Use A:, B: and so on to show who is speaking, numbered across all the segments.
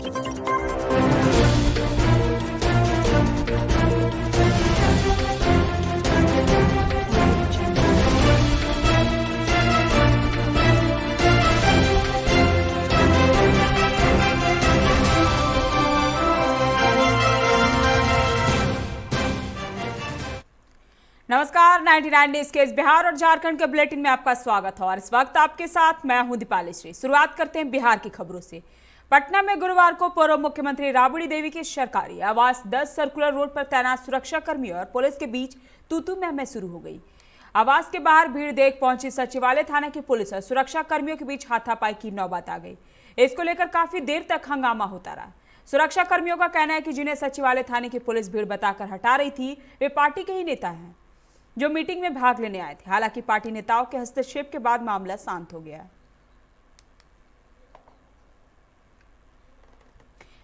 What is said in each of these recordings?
A: नमस्कार, 99 न्यूज के इस बिहार और झारखंड के बुलेटिन में आपका स्वागत है और इस वक्त आपके साथ मैं हूं दीपाली श्री। शुरुआत करते हैं बिहार की खबरों से। पटना में गुरुवार को पूर्व मुख्यमंत्री राबड़ी देवी की सरकारी आवास 10 सर्कुलर रोड पर तैनात सुरक्षा कर्मियों और पुलिस के बीच तू-तू मैं शुरू हो गई। आवास के बाहर भीड़ देख पहुंची सचिवालय थाना की पुलिस और सुरक्षा कर्मियों के बीच हाथापाई की नौबत आ गई। इसको लेकर काफी देर तक हंगामा होता रहा। सुरक्षा कर्मियों का कहना है कि जिन्हें सचिवालय थाने की पुलिस भीड़ बताकर हटा रही थी वे पार्टी के ही नेता हैं जो मीटिंग में भाग लेने आए थे। हालांकि पार्टी नेताओं के हस्तक्षेप के बाद मामला शांत हो गया।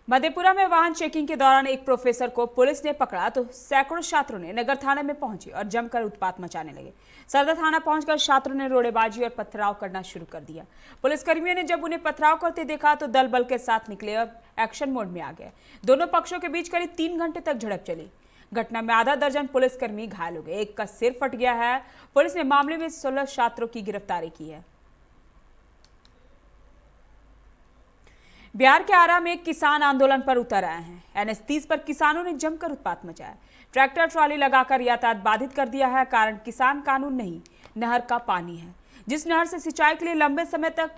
A: मधेपुरा में वाहन चेकिंग के दौरान एक प्रोफेसर को पुलिस ने पकड़ा तो सैकड़ों छात्रों ने नगर थाने में पहुंचे और जमकर उत्पात मचाने लगे। सदर थाना पहुंचकर छात्रों ने रोड़ेबाजी और पथराव करना शुरू कर दिया। पुलिसकर्मियों ने जब उन्हें पथराव करते देखा तो दल बल के साथ निकले और एक्शन मोड में आ गए। दोनों पक्षों के बीच करीब 3 घंटे तक झड़प चली। घटना में आधा दर्जन पुलिसकर्मी घायल हो गए, एक का सिर फट गया है। पुलिस ने मामले में 16 छात्रों की गिरफ्तारी की है। बिहार के आरा में किसान आंदोलन पर उतर आए हैं। NH 30 पर किसानों ने जमकर उत्पात मचाया। ट्रैक्टर ट्रॉली लगाकर यातायात बाधित कर दिया है। कारण किसान कानून नहीं, नहर का पानी है। जिस नहर से सिंचाई के लिए लंबे समय तक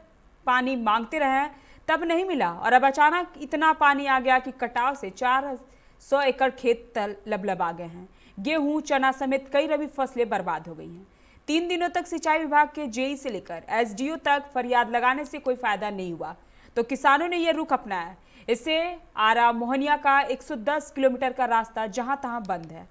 A: पानी मांगते रहे तब नहीं मिला और अब अचानक इतना पानी आ गया कि कटाव से 400 एकड़ खेत लबलब गए हैं। गेहूं, चना समेत कई रबी फसलें बर्बाद हो गई हैं। 3 दिनों तक सिंचाई विभाग के जेई से लेकर SDO तक फरियाद लगाने से कोई फायदा नहीं हुआ तो किसानों ने यह रुख अपनाया। इससे आरा मोहनिया का 110 किलोमीटर का रास्ता जहां तहां बंद है।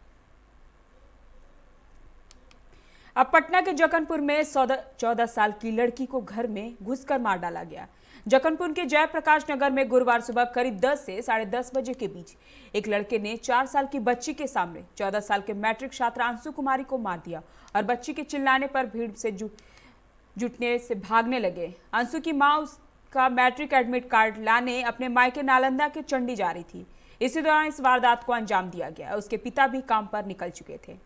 A: अब पटना के जक्कनपुर में 14 साल की लड़की को घर में घुसकर मार डाला गया। जक्कनपुर के जयप्रकाश नगर में गुरुवार सुबह करीब 10 से 10:30 बजे के बीच एक लड़के ने 4 साल की बच्ची के सामने 14 साल के मैट्रिक छात्रा अंशु कुमारी को मार दिया और बच्ची के चिल्लाने पर भीड़ से जुटने से भागने लगे। अंशु की मां उसका मैट्रिक एडमिट कार्ड लाने अपने मायके नालंदा के चंडी जा रही थी। इसी दौरान इस वारदात को अंजाम दिया गया। उसके पिता भी काम पर निकल चुके थे।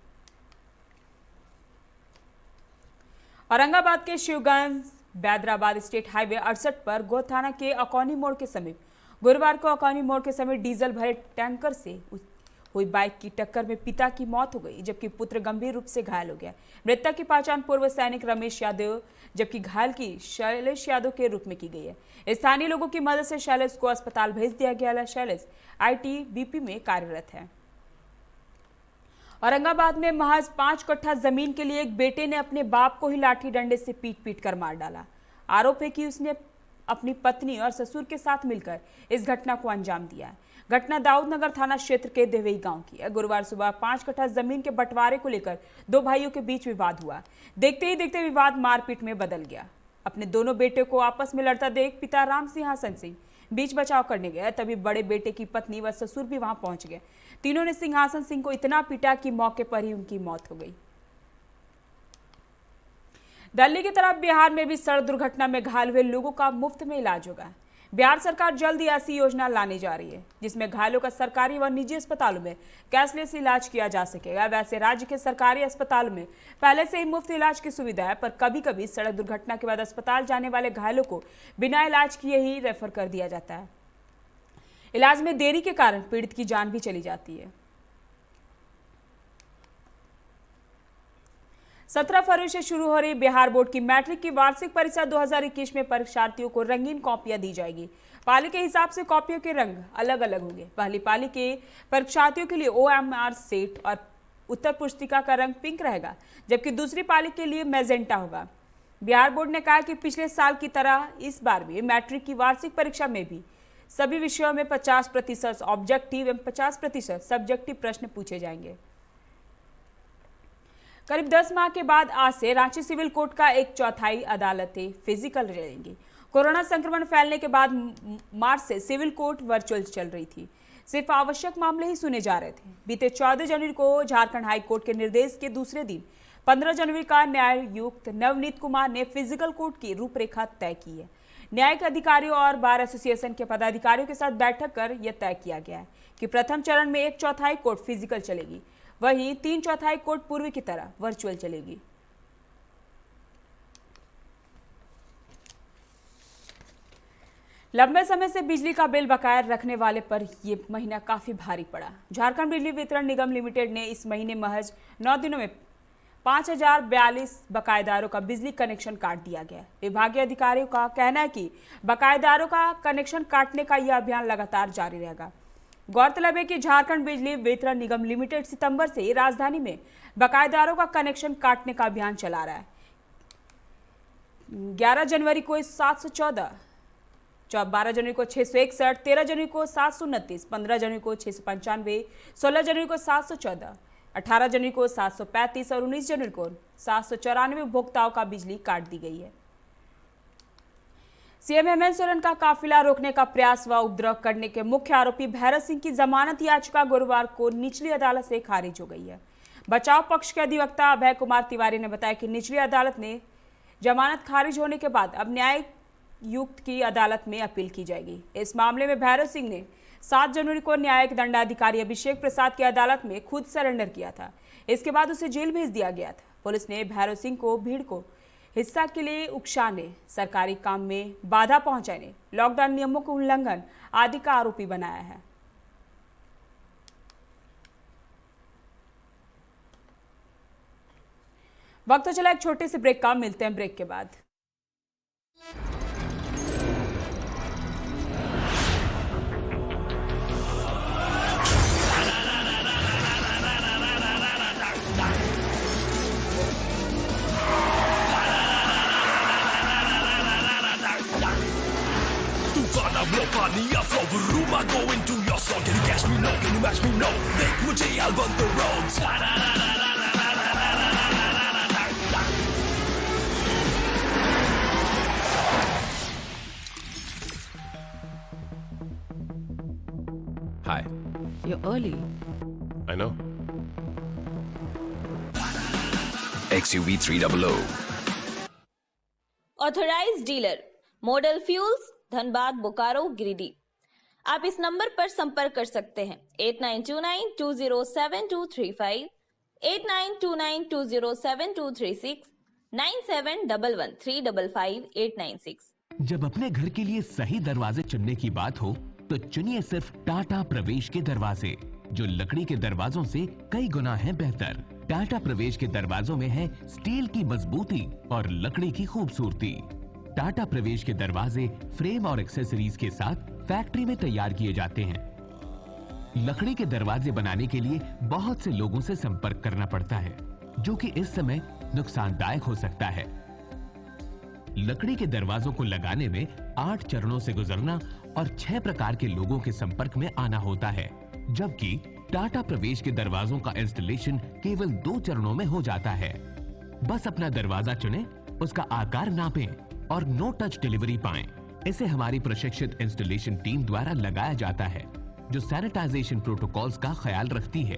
A: औरंगाबाद के शिवगंज बैदराबाद स्टेट हाईवे 68 पर गो थाना के अकौनी मोड़ के समीप गुरुवार को अकौनी मोड़ के समीप डीजल भरे टैंकर से हुई बाइक की टक्कर में पिता की मौत हो गई जबकि पुत्र गंभीर रूप से घायल हो गया। मृतक की पहचान पूर्व सैनिक रमेश यादव जबकि घायल की शैलेश यादव के रूप में की गई है। स्थानीय लोगों की मदद से शैलेश को अस्पताल भेज दिया गया। शैलेश ITBP में कार्यरत है। औरंगाबाद में महज 5 कट्ठा जमीन के लिए एक बेटे ने अपने बाप को ही लाठी डंडे से पीट कर मार डाला। आरोप है कि उसने अपनी पत्नी और ससुर के साथ मिलकर इस घटना को अंजाम दिया। घटना दाऊदनगर थाना क्षेत्र के देवई गांव की है। गुरुवार सुबह 5 कट्ठा जमीन के बंटवारे को लेकर 2 भाइयों के बीच विवाद हुआ। देखते ही देखते विवाद मारपीट में बदल गया। अपने दोनों बेटे को आपस में लड़ता देख पिता राम सिंहासन सिंह बीच बचाव करने गए। तभी बड़े बेटे की पत्नी व ससुर भी वहां पहुंच गए। तीनों ने सिंहासन सिंह को इतना पीटा कि मौके पर ही उनकी मौत हो गई। दिल्ली की तरफ बिहार में भी सड़क दुर्घटना में घायल हुए लोगों का मुफ्त में इलाज होगा। बिहार सरकार जल्द ही ऐसी योजना लाने जा रही है जिसमें घायलों का सरकारी व निजी अस्पतालों में कैशलेस इलाज किया जा सकेगा। वैसे राज्य के सरकारी अस्पतालों में पहले से ही मुफ्त इलाज की सुविधा है, पर कभी कभी सड़क दुर्घटना के बाद अस्पताल जाने वाले घायलों को बिना इलाज किए ही रेफर कर दिया जाता है। इलाज में देरी के कारण पीड़ित की जान भी चली जाती है। 17 फरवरी से शुरू हो रही बिहार बोर्ड की मैट्रिक की वार्षिक परीक्षा 2021 में परीक्षार्थियों को रंगीन कॉपियां दी जाएगी। पाली के हिसाब से कॉपियों के रंग अलग अलग होंगे। पहली पाली के परीक्षार्थियों के लिए OMR सेट और उत्तर पुस्तिका का रंग पिंक रहेगा, जबकि दूसरी पाली के लिए मैजेंटा होगा। बिहार बोर्ड ने कहा कि पिछले साल की तरह इस बार भी मैट्रिक की वार्षिक परीक्षा में भी सभी विषयों में 50% ऑब्जेक्टिव एवं 50% सब्जेक्टिव प्रश्न पूछे जाएंगे। करीब 10 माह के बाद आज से रांची सिविल कोर्ट का 1/4 अदालतें फिजिकल रहेंगी। कोरोना संक्रमण फैलने के बाद मार्च से सिविल कोर्ट वर्चुअल चल रही थी। सिर्फ आवश्यक मामले ही सुने जा रहे थे। बीते 14 जनवरी को झारखंड हाई कोर्ट के निर्देश के दूसरे दिन 15 जनवरी का न्यायायुक्त नवनीत कुमार ने फिजिकल कोर्ट की रूपरेखा तय की है। न्यायिक अधिकारियों और बार एसोसिएशन के पदाधिकारियों के साथ बैठक कर यह तय किया गया है कि प्रथम चरण में 1/4 कोर्ट फिजिकल चलेगी, वहीं 3/4 कोर्ट पूर्व की तरह वर्चुअल चलेगी। लंबे समय से बिजली का बिल बकाया रखने वाले पर ये महीना काफी भारी पड़ा। झारखंड बिजली वितरण निगम लिमिटेड ने इस महीने महज 9 दिनों में 5042 बकायेदारों का बिजली कनेक्शन काट दिया गया। विभागीय अधिकारियों का कहना है कि बकायेदारों का कनेक्शन काटने का यह अभियान लगातार जारी रहेगा। गौरतलब है कि झारखंड बिजली वितरण निगम लिमिटेड सितंबर से राजधानी में बकायेदारों का कनेक्शन काटने का अभियान चला रहा है। 11 जनवरी को 714, 12 जनवरी को 661, 13 जनवरी को 729, 15 जनवरी को 695, 16 जनवरी को 714, 18 जनवरी को 735 और 19 जनवरी को 794 उपभोक्ताओं का बिजली काट दी गई है। सीएम हेमंत सोरेन का काफिला रोकने का प्रयास व उपद्रव करने के मुख्य आरोपी भैरव सिंह की जमानत याचिका गुरुवार को निचली अदालत से खारिज हो गई है। बचाव पक्ष के अधिवक्ता अभय कुमार तिवारी ने बताया कि निचली अदालत ने जमानत खारिज होने के बाद अब न्यायिक युक्त की अदालत में अपील की जाएगी। इस मामले में भैरव सिंह ने 7 जनवरी को न्यायिक दंडाधिकारी अभिषेक प्रसाद की अदालत में खुद सरेंडर किया था। इसके बाद उसे जेल भेज दिया गया था। पुलिस ने भैरव सिंह को भीड़ को हिस्सा के लिए उकसाने, सरकारी काम में बाधा पहुंचाने, लॉकडाउन नियमों के उल्लंघन आदि का आरोपी बनाया है। वक्त तो चला एक छोटे से ब्रेक का, मिलते हैं ब्रेक के बाद।
B: Room, I go into your song. Can you catch me? No. Can you match me? No. Make मुझे I'll burn the roads. Hi.
C: You're early.
B: I know. XUV 300.
D: Authorised dealer model fuels, Dhanbad, Bokaro, Giridih. आप इस number पर संपर्क कर सकते हैं 8929207235, 8929207236, 9711355896।
E: जब अपने घर के लिए सही दरवाजे चुनने की बात हो तो चुनिए सिर्फ टाटा प्रवेश के दरवाजे, जो लकड़ी के दरवाजों से कई गुना है बेहतर। टाटा प्रवेश के दरवाजों में है स्टील की मजबूती और लकड़ी की खूबसूरती। टाटा प्रवेश के दरवाजे फ्रेम और एक्सेसरीज के साथ फैक्ट्री में तैयार किए जाते हैं। लकड़ी के दरवाजे बनाने के लिए बहुत से लोगों से संपर्क करना पड़ता है, जो कि इस समय नुकसानदायक हो सकता है। लकड़ी के दरवाजों को लगाने में 8 चरणों से गुजरना और 6 प्रकार के लोगों के संपर्क में आना होता है, जबकि टाटा प्रवेश के दरवाजों का इंस्टॉलेशन केवल 2 चरणों में हो जाता है। बस अपना दरवाजा चुनें, उसका आकार नापें और नो टच डिलीवरी पाएं। इसे हमारी प्रशिक्षित इंस्टॉलेशन टीम द्वारा लगाया जाता है, जो सैनिटाइजेशन प्रोटोकॉल्स का ख्याल रखती है।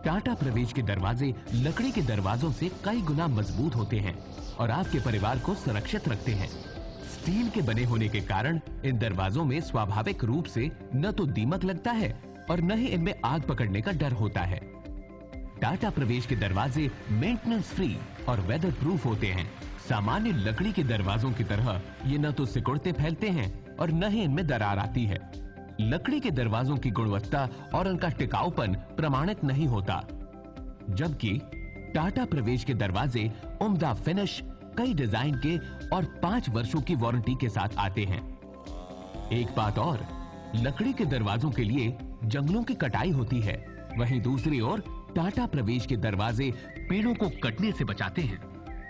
E: टाटा प्रवेश के दरवाजे लकड़ी के दरवाजों से कई गुना मजबूत होते हैं और आपके परिवार को सुरक्षित रखते हैं। स्टील के बने होने के कारण इन दरवाजों में स्वाभाविक रूप से न तो दीमक लगता है और न ही इनमें आग पकड़ने का डर होता है। टाटा प्रवेश के दरवाजे मेंटेनेंस फ्री और वेदर प्रूफ होते हैं। सामान्य लकड़ी के दरवाजों की तरह ये न तो सिकुड़ते फैलते हैं और न ही इनमें दरार आती है। लकड़ी के दरवाजों की गुणवत्ता और उनका टिकाऊपन प्रमाणित नहीं होता, जबकि टाटा प्रवेश के दरवाजे उम्दा फिनिश, कई डिजाइन के और 5 वर्षों की वारंटी के साथ आते हैं। एक बात और, लकड़ी के दरवाजों के लिए जंगलों की कटाई होती है, वहीं दूसरी ओर टाटा प्रवेश के दरवाजे पेड़ों को कटने से बचाते हैं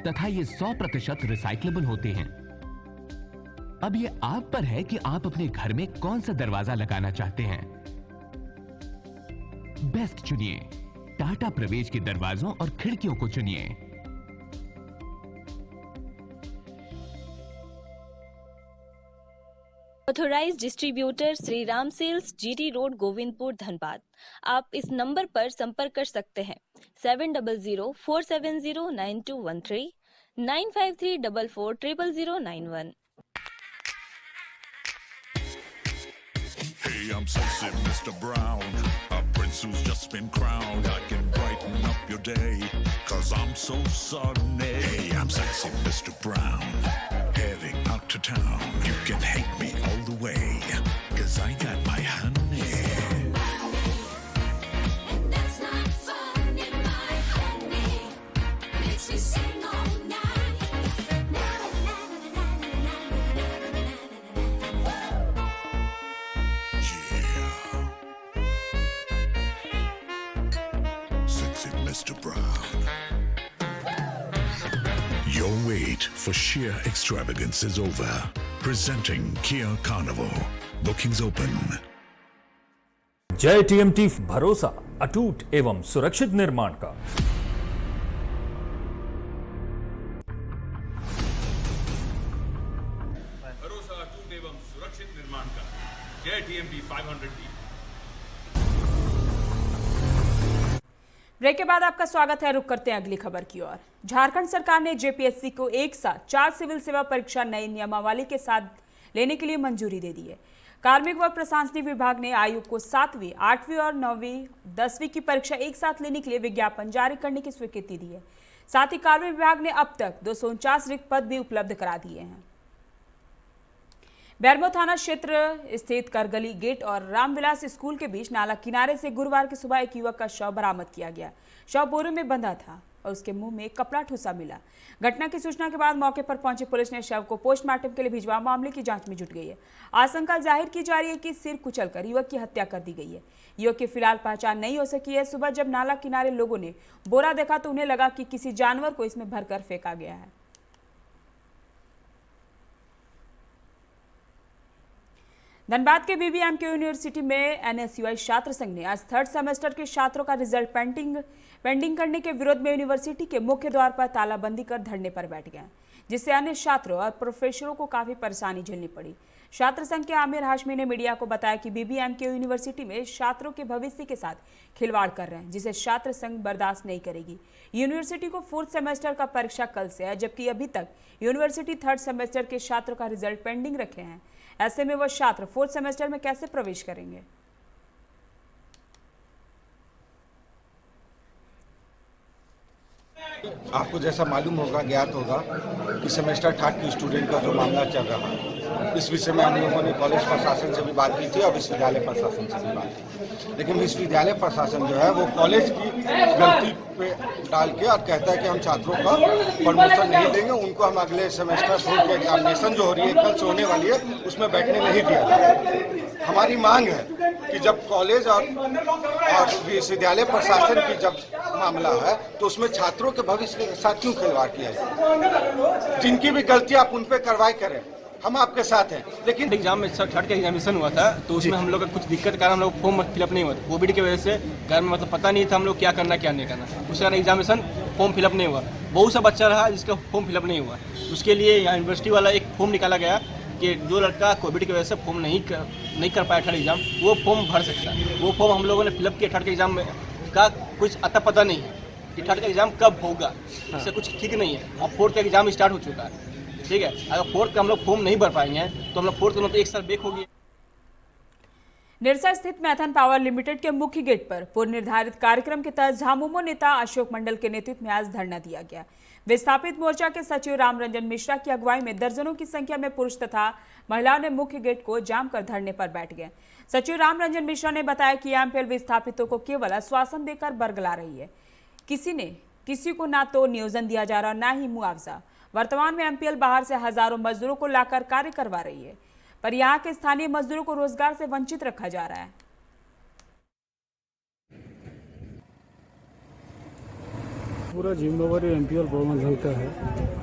E: तथा ये 100% रिसाइक्लेबल होते हैं। अब ये आप पर है कि आप अपने घर में कौन सा दरवाजा लगाना चाहते हैं। बेस्ट चुनिए, टाटा प्रवेश के दरवाजों और खिड़कियों को चुनिए।
D: Authorised distributor Shri Ram sales, GT road, Govindpur, Dhanbad. आप इस नंबर पर संपर्क कर सकते हैं 7004709213, 9534400091।
B: I'm sexy Mr. Brown, a prince who's just been crowned. I can brighten up your day, cause I'm so sunny. Hey, I'm sexy Mr. Brown, heading out to town. You can hate me all the way, cause I got my honey.
C: And that's not funny, my honey. Makes me sing all night.
B: Yeah. Sexy Mr. Brown. Your wait for sheer extravagance is over. Presenting Kia Carnival. Bookings open.
F: जय TMT, भरोसा अटूट एवं सुरक्षित निर्माण का।
G: भरोसा अटूट एवं सुरक्षित निर्माण का जय टीएमटी 500D।
A: ब्रेक के बाद आपका स्वागत है। रुक करते हैं अगली खबर की ओर। झारखंड सरकार ने जेपीएससी को एक साथ 4 सिविल सेवा परीक्षा नई नियमावली के साथ लेने के लिए मंजूरी दे दी है। कार्मिक व प्रशासनिक विभाग ने आयोग को 7वीं, 8वीं और 9वीं, 10वीं की परीक्षा एक साथ लेने के लिए विज्ञापन जारी करने की स्वीकृति दी है। साथ ही कार्मिक विभाग ने अब तक 249 रिक्त पद भी उपलब्ध करा दिए हैं। बैरमो थाना क्षेत्र स्थित करगली गेट और रामविलास स्कूल के बीच नाला किनारे से गुरुवार की सुबह एक युवक का शव बरामद किया गया। शव बोरे में बंधा था और उसके मुंह में कपड़ा ठूसा मिला। घटना की सूचना के बाद मौके पर पहुंची पुलिस ने शव को पोस्टमार्टम के लिए भिजवा मामले की जांच में जुट गई है। आशंका जाहिर की जा रही है कि सिर कुचलकर युवक की हत्या कर दी गई है। युवक की फिलहाल पहचान नहीं हो सकी है। सुबह जब नाला किनारे लोगों ने बोरा देखा तो उन्हें लगा कि किसी जानवर को इसमें भरकर फेंका गया है। धनबाद के बीबीएमके यूनिवर्सिटी में एनएसयूआई छात्र संघ ने आज 3rd सेमेस्टर के छात्रों का रिजल्ट पेंडिंग करने के विरोध में यूनिवर्सिटी के मुख्य द्वार पर तालाबंदी कर धरने पर बैठ गए, जिससे अन्य छात्रों और प्रोफेसरों को काफी परेशानी झेलनी पड़ी। छात्र संघ के आमिर हाशमी ने मीडिया को बताया कि बीबीएमके यूनिवर्सिटी में छात्रों के भविष्य के साथ खिलवाड़ कर रहे हैं, जिसे छात्र संघ बर्दाश्त नहीं करेगी। यूनिवर्सिटी को 4th सेमेस्टर का परीक्षा कल से है, जबकि अभी तक यूनिवर्सिटी 3rd सेमेस्टर के छात्रों का रिजल्ट पेंडिंग रखे हैं। ऐसे में वह छात्र 4th सेमेस्टर में कैसे प्रवेश करेंगे?
H: आपको जैसा मालूम होगा, ज्ञात होगा कि सेमेस्टर 3rd की स्टूडेंट का जो मामला चल रहा है, इस विषय में हम लोगों ने कॉलेज प्रशासन से भी बात की थी और विश्वविद्यालय प्रशासन से भी बात की। लेकिन विश्वविद्यालय प्रशासन जो है वो कॉलेज की गलती पे डाल के और कहता है कि हम छात्रों का परमिशन नहीं देंगे, उनको हम अगले सेमेस्टर 4 की एग्जामिनेशन जो हो रही है, कल से होने वाली है, उसमें बैठने नहीं दिया जाए। हमारी मांग है कि जब कॉलेज और विश्वविद्यालय प्रशासन की जब मामला है तो उसमें छात्रों के भविष्य के साथ क्यों खिलवाड़ किया जाए? जिनकी भी गलती आप उन पर कार्रवाई करें, हम आपके साथ हैं। लेकिन
I: एग्जाम में 3rd का एग्जामिनेशन हुआ था तो उसमें हम लोग का कुछ दिक्कत के कारण हम लोग फॉर्म फिलअप नहीं हुआ था। कोविड की वजह से घर में मतलब पता नहीं था हम लोग क्या करना क्या नहीं करना, उस कारण एग्जामिनेशन फॉर्म फिलअप नहीं हुआ। बहुत सा बच्चा रहा जिसका फॉर्म फिलअप नहीं हुआ। उसके लिए यहाँ यूनिवर्सिटी वाला एक फॉर्म निकाला गया कि जो लड़का कोविड की वजह से फॉर्म नहीं कर पाया 3rd एग्जाम, वो फॉर्म भर सकता है। वो फॉर्म हम लोगों ने फिलअप किया। 3rd के एग्जाम में का कुछ अता पता नहीं है कि 3rd का एग्जाम कब होगा, इससे कुछ ठीक नहीं है। अब 4th का एग्जाम स्टार्ट हो चुका है, ठीक है। अगर 4th का हम लोग फॉर्म नहीं भर पाएंगे तो हम लोग 4th का तो 1 साल बैक होगी।
A: निरसा स्थित मैथन पावर लिमिटेड के मुख्य गेट पर पूर्व निर्धारित कार्यक्रम के तहत झामुमो नेता अशोक मंडल के नेतृत्व में आज धरना दिया गया। विस्थापित मोर्चा के सचिव रामरंजन मिश्रा की अगुवाई में दर्जनों की संख्या में पुरुष तथा महिलाओं ने मुख्य गेट को जाम कर धरने पर बैठ गए। सचिव रामरंजन मिश्रा ने बताया कि एमपीएल विस्थापितों को केवल आश्वासन देकर बरगला रही है। किसी को ना तो नियोजन दिया जा रहा और ना ही मुआवजा। वर्तमान में एमपीएल बाहर से हजारों मजदूरों को लाकर कार्य करवा रही है, पर यहाँ के स्थानीय मजदूरों को रोजगार से वंचित रखा जा रहा है।
J: पूरा जिम्मेवारी एमपीएल भवन दल का है।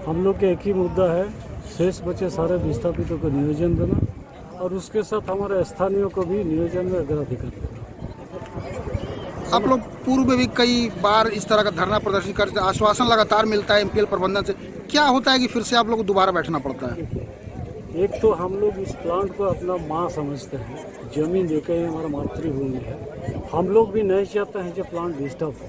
J: हम लोग के एक ही मुद्दा है, शेष बचे सारे विस्थापितों को नियोजन देना और उसके साथ हमारे स्थानीयों को भी नियोजन में अग्राधिकार देना।
K: आप लोग पूर्व में भी कई बार इस तरह का धरना प्रदर्शन करते, आश्वासन लगातार मिलता है एमपीएल प्रबंधन से, क्या होता है कि फिर से आप लोग को दोबारा बैठना पड़ता है?
J: एक तो हम लोग इस प्लांट को अपना माँ समझते हैं, जमीन देके ही हमारा मातृभूमि है। हम लोग भी नहीं चाहते हैं कि प्लांट डिस्टर्ब हो।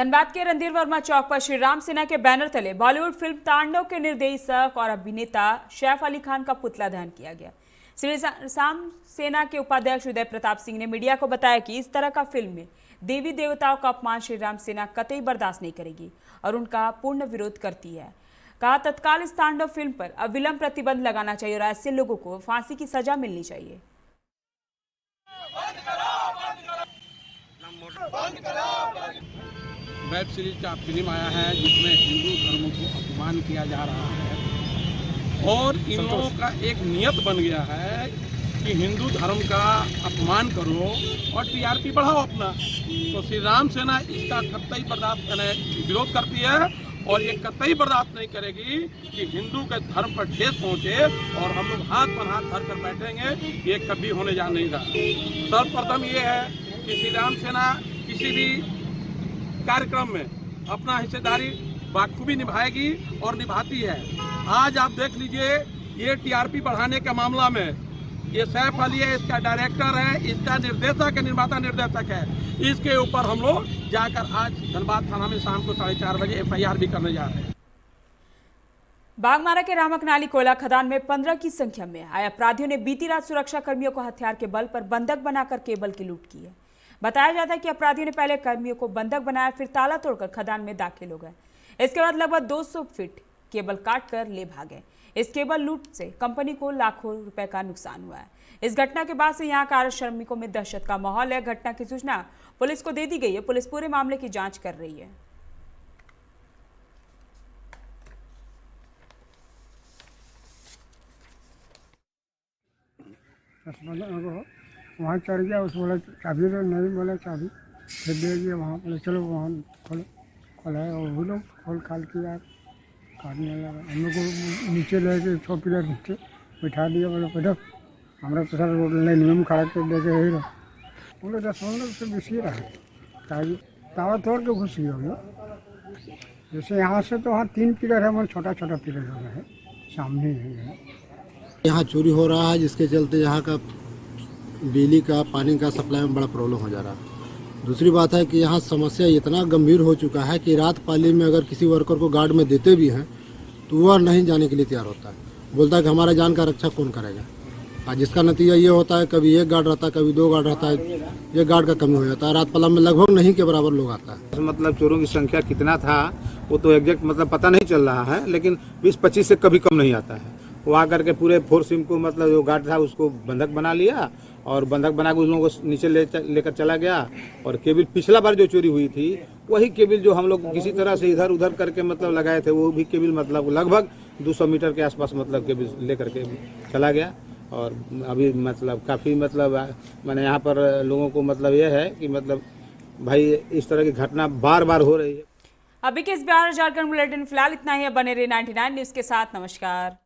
A: धनबाद के रणधीर वर्मा चौक पर श्री राम सेना के बैनर तले बॉलीवुड फिल्म तांडव के निर्देशक और अभिनेता सैफ अली खान का पुतला दहन किया गया। श्री राम सेना के उपाध्यक्ष उदय प्रताप सिंह ने मीडिया को बताया कि इस तरह का फिल्म में देवी देवताओं का अपमान श्री राम सेना कतई बर्दाश्त नहीं करेगी और उनका पूर्ण विरोध करती है। कहा तत्काल इस तांडव फिल्म पर अविलंब प्रतिबंध लगाना चाहिए और ऐसे लोगों को फांसी की सजा मिलनी चाहिए।
L: वेब सीरीज का फिल्म आया है जिसमें हिंदू धर्म को अपमान किया जा रहा है और इन लोगों का एक नियत बन गया है कि हिंदू धर्म का अपमान करो और टीआरपी बढ़ाओ अपना। तो श्री राम सेना इसका कतई बर्दाश्त विरोध करती है और ये कतई बर्दाश्त नहीं करेगी कि हिंदू के धर्म पर ठेस पहुंचे और हम लोग हाथ पर हाथ धर कर बैठेंगे। ये कभी होने जा नहीं रहा। सर्वप्रथम ये है कि श्री राम सेना किसी भी कार्यक्रम में अपना हिस्सेदारी बाखूबी निभाएगी और निभाती है। आज आप देख लीजिए, ये टीआरपी बढ़ाने के मामला में ये सैफ अली है, इसका डायरेक्टर है, इसका निर्देशक है, निर्माता निर्देशक है। इसके ऊपर हम लोग जाकर आज धनबाद थाना में शाम को 4:30 बजे एफआईआर भी करने जा रहे हैं।
A: बागमारा के रामक नाली कोयला खदान में 15 की संख्या में आए अपराधियों ने बीती रात सुरक्षा कर्मियों को हथियार के बल पर बंधक बनाकर केबल की लूट की है। बताया जाता है कि अपराधियों ने पहले कर्मियों को बंधक बनाया, फिर ताला तोड़कर खदान में दाखिल हो गए। इसके बाद लगभग 200 फीट केबल काटकर ले भागे। इस केबल लूट से कंपनी को लाखों रुपए का नुकसान हुआ है। इस घटना के बाद से यहां कार्य श्रमिकों में दहशत का माहौल है। घटना की सूचना पुलिस को दे दी गई है। पुलिस पूरे मामले की जांच कर रही है।
J: वहाँ चढ़ गया, उस बोला चाबी तो नहीं, बोला चाबी फिर दे दिया। वहाँ बोले चलो वहाँ खोलो, खोला और वो लोग खोल खाल के यार काटने लगा। हम लोग को नीचे ले के 100 पिलर नीचे बिठा दिया। बोले बैठो, हमारा तो सर लाइन में खड़ा कर दे के ही रहो। हम लोग 10-15 से बेसी रहा तावा तोड़ के घुस गया। हम लोग जैसे यहाँ से तो वहाँ 3 पिलर है, मतलब छोटा छोटा पिलर हो रहा है, सामने है।
M: यहाँ चोरी हो रहा है, जिसके चलते यहाँ का बिजली का पानी का सप्लाई में बड़ा प्रॉब्लम हो जा रहा है। दूसरी बात है कि यहाँ समस्या इतना गंभीर हो चुका है कि रात पाली में अगर किसी वर्कर को गार्ड में देते भी हैं तो वह नहीं जाने के लिए तैयार होता है। बोलता है कि हमारा जान का रक्षा कौन करेगा। और जिसका नतीजा ये होता है कभी 1 गार्ड रहता है, कभी 2 गार्ड रहता है, 1 गार्ड का कमी हो जाता है। रात पाला में लगभग नहीं के बराबर लोग आता है।
N: मतलब चोरों की संख्या कितना था वो तो एग्जैक्ट मतलब पता नहीं चल रहा है, लेकिन 20-25 से कभी कम नहीं आता है। वो आकर के पूरे फोर्स को मतलब जो गार्ड था उसको बंधक बना लिया और बंधक बना के उन लोगों को नीचे लेकर चला गया। और केबिल पिछला बार जो चोरी हुई थी वही केबिल जो हम लोग किसी तरह से इधर उधर करके मतलब लगाए थे, वो भी केबिल मतलब लगभग 200 मीटर के आसपास मतलब केबिल लेकर के चला गया। और अभी मतलब काफ़ी मतलब मैंने यहाँ पर लोगों को मतलब ये है कि मतलब भाई इस तरह की घटना बार बार हो रही है।
A: अभी के इस बिहार झारखंड बुलेटिन फिलहाल इतना ही है। बने रहे 99 न्यूज़ के साथ। नमस्कार।